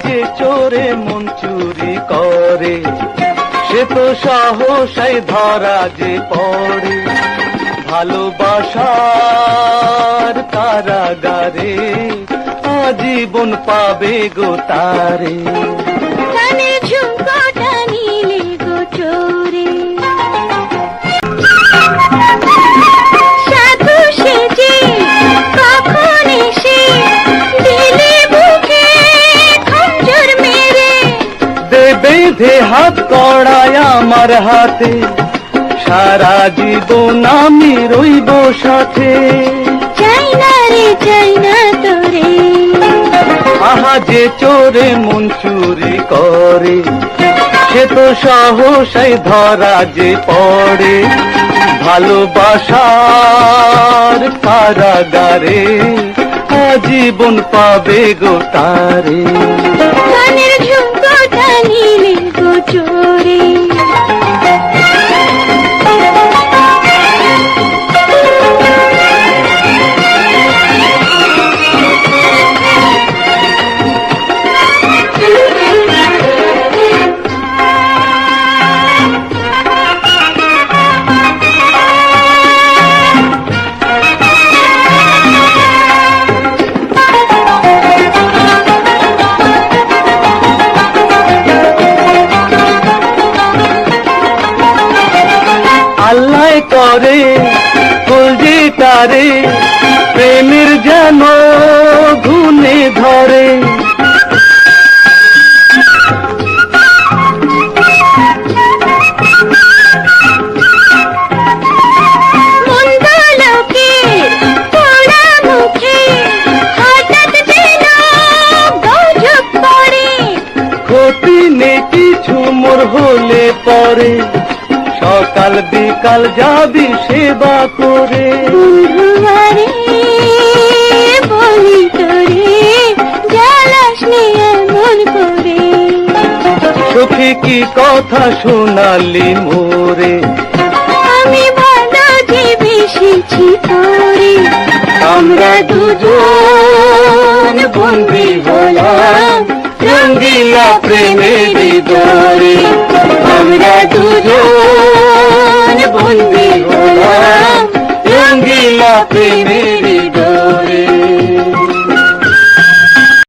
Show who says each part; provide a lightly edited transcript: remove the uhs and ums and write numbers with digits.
Speaker 1: যে চোরে মন চুরি করে, সে তো সাহসাই ধরা যে পড়ে। ভালোবাসার কারাগারে আজীবন পাবে গো তারে।
Speaker 2: কানের ঝুমকোটা নিলে গো চোরে, সাধু সেজে কখন এসে দিলে বুকে খঞ্জর মেরে।
Speaker 1: দে বেঁধে হাত কড়ায় আমার হাতে, সারা জীবন আমি রইব সাথে।
Speaker 2: চাই না রে চাই না তোরে,
Speaker 1: আহা যে চোরে মন চুরি করে, সে তো সাহসাই ধরা যে পড়ে। ভালোবাসার কারাগারে আজীবন পাবে গো তারে।
Speaker 2: কানের ঝুমকোটা নিলে গো চোরে।
Speaker 1: আল্লাহ করে কলজি তারে, প্রেমের যেন ঘুনে ধরে।
Speaker 2: মন্দ লোকের পোড়া মুখে হঠাৎ যেন গজব পড়ে।
Speaker 1: ক্ষতি নেই কিছু মোর হলে পরে, সকাল বিকাল যাবি সেবা করে।
Speaker 2: বন্ধুয়ারে বলি তোরে, জ্বালাস নে এমন করে।
Speaker 1: সখী কি কথা শোনালি মোরে,
Speaker 2: আমি ভালো যে বেশিছি তোরে।
Speaker 1: আমরা দুজন বন্দী হলাম রঙ্গিলা প্রেমের দরে। আমরা দুজন বন্দী হলাম রঙ্গিলা প্রেমের